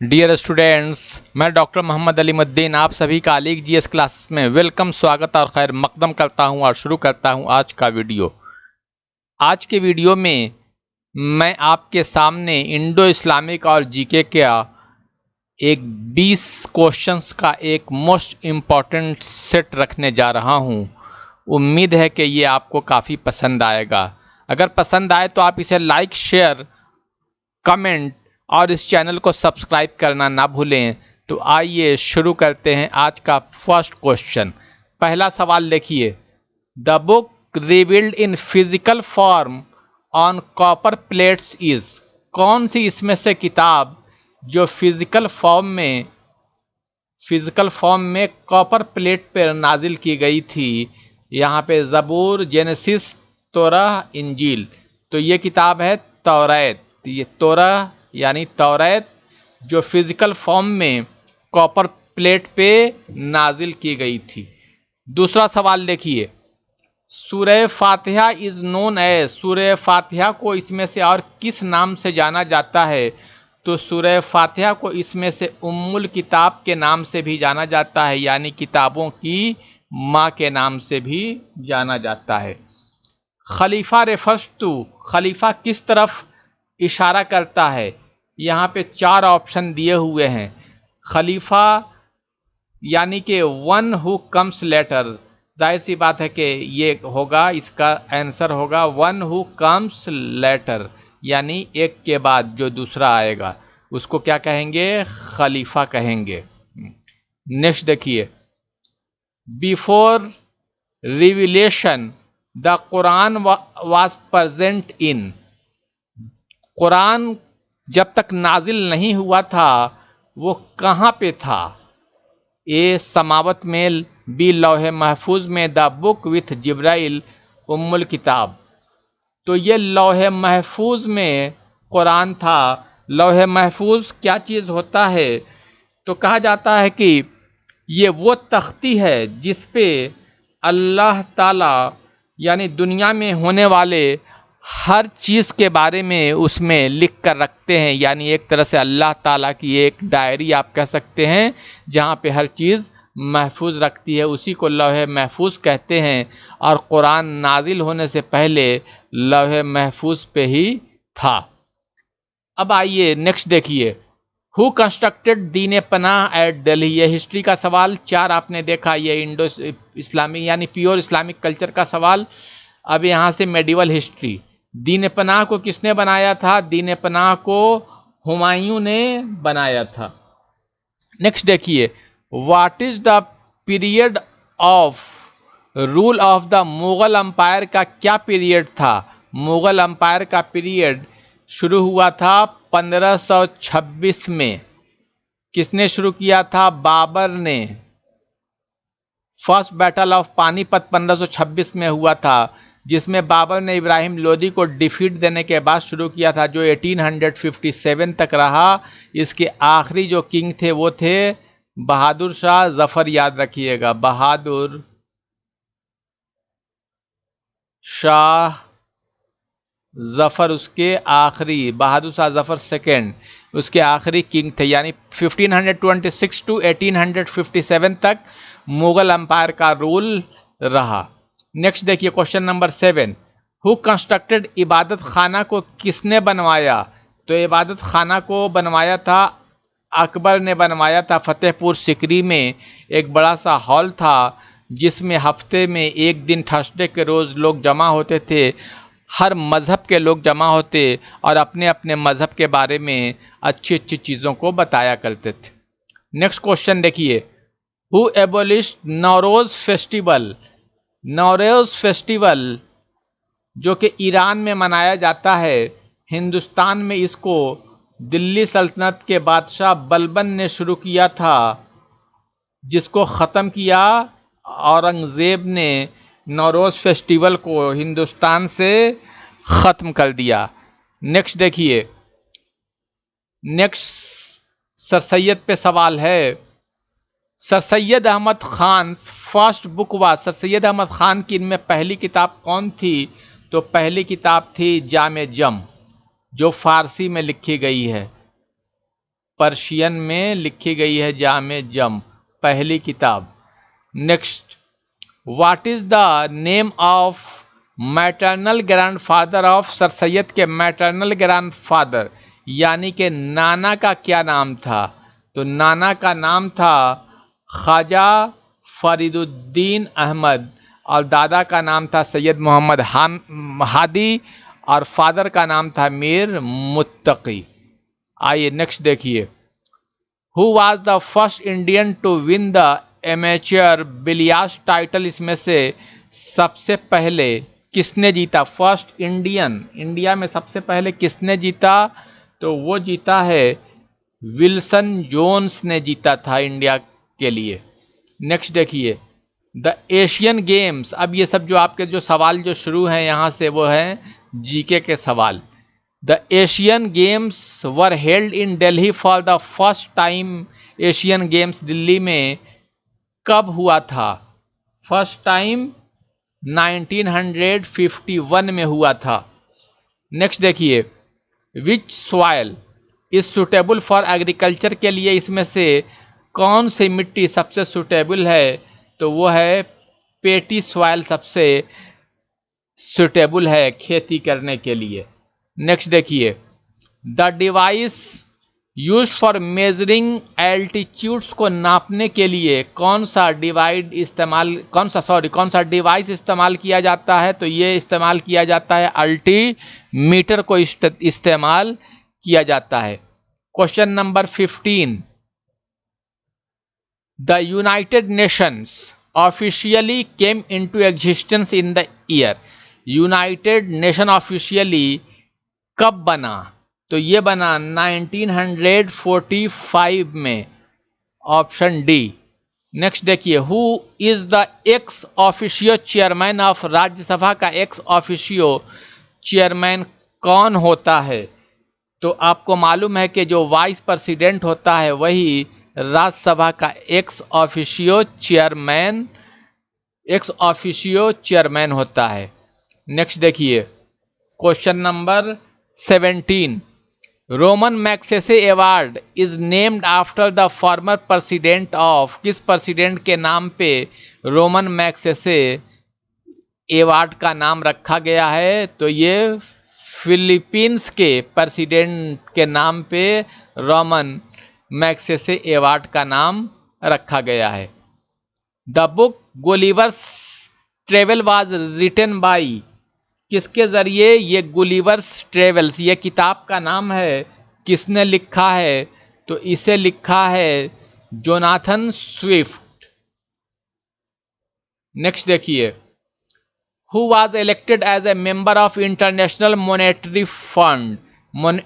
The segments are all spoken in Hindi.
डियर स्टूडेंट्स, मैं डॉक्टर मोहम्मद अलीमुद्दीन आप सभी का अलीग जीएस क्लासेस में वेलकम, स्वागत और खैर मकदम करता हूं और शुरू करता हूं आज का वीडियो। आज के वीडियो में मैं आपके सामने इंडो इस्लामिक और जीके का एक 20 क्वेश्चंस का एक मोस्ट इम्पॉर्टेंट सेट रखने जा रहा हूं। उम्मीद है कि ये आपको काफ़ी पसंद आएगा। अगर पसंद आए तो आप इसे लाइक, शेयर, कमेंट और इस चैनल को सब्सक्राइब करना ना भूलें। तो आइए शुरू करते हैं आज का फर्स्ट क्वेश्चन। पहला सवाल देखिए, the book revealed in physical form on copper plates is. कौन सी इसमें से किताब जो फिजिकल फॉर्म में कॉपर प्लेट पर नाजिल की गई थी? यहाँ पे ज़बूर, जेनेसिस, तोराह, इंजील। तो ये किताब है तौरात। ये तोराह यानी तौरात जो फिजिकल फॉर्म में कॉपर प्लेट पे नाजिल की गई थी। दूसरा सवाल देखिए, सूरह फातिहा इज़ नोन एज। सूरह फातिहा को इसमें से और किस नाम से जाना जाता है? तो सूरह फातिहा को इसमें से उम्मुल किताब के नाम से भी जाना जाता है, यानी किताबों की माँ के नाम से भी जाना जाता है। खलीफा रेफर्स टू, खलीफा किस तरफ इशारा करता है? यहाँ पे 4 ऑप्शन दिए हुए हैं। खलीफा यानी कि वन हु कम्स लेटर, जाहिर सी बात है कि ये होगा, इसका आंसर होगा वन हु कम्स लेटर, यानी एक के बाद जो दूसरा आएगा उसको क्या कहेंगे? खलीफा कहेंगे। नेक्स्ट देखिए, before revelation the Quran was present in. Quran जब तक नाजिल नहीं हुआ था वो कहाँ पे था? ए समावत में, बी लौहे महफूज में, द बुक विथ जिब्राइल, उम्मुल किताब। तो ये लौहे महफूज में कुरान था। लौहे महफूज क्या चीज़ होता है? तो कहा जाता है कि ये वो तख्ती है जिस पे अल्लाह ताला यानी दुनिया में होने वाले हर चीज़ के बारे में उसमें लिख कर रखते हैं, यानी एक तरह से अल्लाह ताला की एक डायरी आप कह सकते हैं जहाँ पे हर चीज़ महफूज रखती है, उसी को लौहे महफूज कहते हैं। और कुरान नाजिल होने से पहले लौहे महफूज पे ही था। अब आइए नेक्स्ट देखिए, हु कंस्ट्रक्टेड दीन पनाह एट दिल्ली। ये हिस्ट्री का सवाल 4 आपने देखा, ये इंडो इस्लामिक यानी प्योर इस्लामिक कल्चर का सवाल। अब यहाँ से मेडिवल हिस्ट्री, दीन पनाह को किसने बनाया था? दीन पनाह को हुमायूं ने बनाया था। नेक्स्ट देखिए, what is the period of rule of the Mughal empire का क्या पीरियड था? मुगल अम्पायर का पीरियड शुरू हुआ था 1526 में। किसने शुरू किया था? बाबर ने। फर्स्ट बैटल ऑफ पानीपत 1526 में हुआ था, जिसमें बाबर ने इब्राहिम लोदी को डिफीट देने के बाद शुरू किया था, जो 1857 तक रहा। इसके आखिरी जो किंग थे वो थे बहादुर शाह जफ़र। याद रखिएगा, बहादुर शाह जफ़र उसके आखिरी, बहादुर शाह जफ़र सेकेंड उसके आखिरी किंग थे, यानी 1526 टू 1857 तक मुग़ल अम्पायर का रूल रहा। नेक्स्ट देखिए, क्वेश्चन नंबर 7, हु कंस्ट्रक्टेड इबादत खाना को किसने बनवाया? तो इबादत खाना को बनवाया था अकबर ने बनवाया था। फतेहपुर सिकरी में एक बड़ा सा हॉल था जिसमें हफ्ते में एक दिन थर्सडे के रोज़ लोग जमा होते थे। हर मज़हब के लोग जमा होते और अपने अपने मज़हब के बारे में अच्छी अच्छी चीज़ों को बताया करते थे। नेक्स्ट क्वेश्चन देखिए, who एबोलिश्ड Nauroz festival. Nauroz festival जो कि ईरान में मनाया जाता है, हिंदुस्तान में इसको दिल्ली सल्तनत के बादशाह बलबन ने शुरू किया था, जिसको ख़त्म किया औरंगज़ेब ने। नौरोज़ फेस्टिवल को हिंदुस्तान से ख़त्म कर दिया। नेक्स्ट देखिए, नेक्स्ट सर सैयद पे सवाल है। Sir Syed Ahmed Khan first book was, sir Syed Ahmed Khan की इनमें पहली किताब कौन थी? तो पहली किताब थी जामे जम, जो फ़ारसी में लिखी गई है। पर्शियन में लिखी गई है जामे जम, पहली किताब। Next, what is the name of maternal grandfather of sir Syed के मैटरनल ग्रैंडफादर यानी कि नाना का क्या नाम था? तो नाना का नाम था ख्वाजा फरीदुद्दीन अहमद और दादा का नाम था सैयद मोहम्मद हादी और फादर का नाम था मीर मुत्तकी। आइए नेक्स्ट देखिए, who was the first Indian to win the amateur billiards title? इसमें से सबसे पहले किसने जीता? फर्स्ट इंडियन, इंडिया में सबसे पहले किसने जीता? तो वो जीता है विल्सन जोन्स ने जीता था इंडिया के लिए। नेक्स्ट देखिए, द एशियन गेम्स, अब ये सब जो आपके जो सवाल जो शुरू हैं यहाँ से वो हैं जीके के सवाल। The Asian games were held in Delhi for the first time. Asian games Delhi में कब हुआ था? फर्स्ट टाइम 1951 में हुआ था। नेक्स्ट देखिए, विच soil is suitable for agriculture? के लिए इसमें से कौन सी मिट्टी सबसे सुटेबल है? तो वो है पेटी सॉइल सबसे सुटेबल है खेती करने के लिए। नेक्स्ट देखिए, the device use for measuring altitudes को नापने के लिए कौन सा डिवाइस इस्तेमाल किया जाता है? तो ये इस्तेमाल किया जाता है अल्टीमीटर को इस्तेमाल किया जाता है। Question number 15, the United Nations officially came into existence in the year? United nation officially कब बना? तो ये बना 1945 में, ऑप्शन डी। नेक्स्ट देखिए, who is the ex officio chairman of? Rajya Sabha का एक्स ऑफिशियो चेयरमैन कौन होता है? तो आपको मालूम है कि जो वाइस प्रेसिडेंट होता है वही राज्यसभा का एक्स ऑफिशियो चेयरमैन होता है। नेक्स्ट देखिए, question number 17, Roman Magsaysay award is named after the former president of? किस प्रेसिडेंट के नाम पे रोमन मैग्सेसे अवार्ड का नाम रखा गया है? तो ये फिलीपींस के प्रेसिडेंट के नाम पे रोमन मैग्सेसे अवार्ड का नाम रखा गया है। The book Gulliver's travel was written by? किसके ज़रिए ये गुलिवर्स ट्रेवल्स, ये किताब का नाम है, किसने लिखा है? तो इसे लिखा है जोनाथन स्विफ्ट। नेक्स्ट देखिए, who was elected as a member of International Monetary Fund?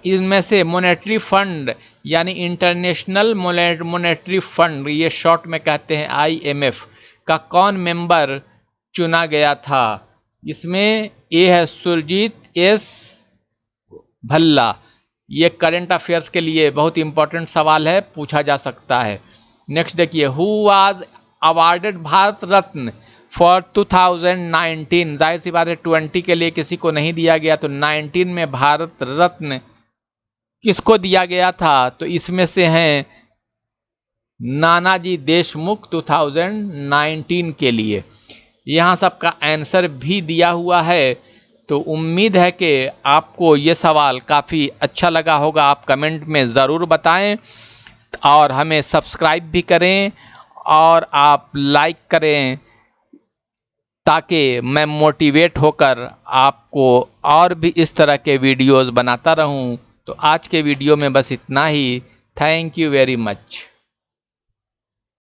इनमें से मॉनेटरी फंड यानी इंटरनेशनल मॉनेटरी फंड, ये शॉर्ट में कहते हैं IMF का कौन मेंबर चुना गया था? इसमें ए है सुरजीत एस भल्ला। ये करंट अफेयर्स के लिए बहुत इंपॉर्टेंट सवाल है, पूछा जा सकता है। नेक्स्ट देखिए, who was awarded Bharat Ratna for 2019? जाहिर सी बात है 20 के लिए किसी को नहीं दिया गया, तो 19 में भारत रत्न किसको दिया गया था? तो इसमें से हैं नानाजी देशमुख 2019 के लिए। यहाँ सबका आंसर भी दिया हुआ है, तो उम्मीद है कि आपको ये सवाल काफ़ी अच्छा लगा होगा। आप कमेंट में ज़रूर बताएं और हमें सब्सक्राइब भी करें और आप लाइक करें ताकि मैं मोटिवेट होकर आपको और भी इस तरह के वीडियोस बनाता रहूं। तो आज के वीडियो में बस इतना ही। Thank you very much.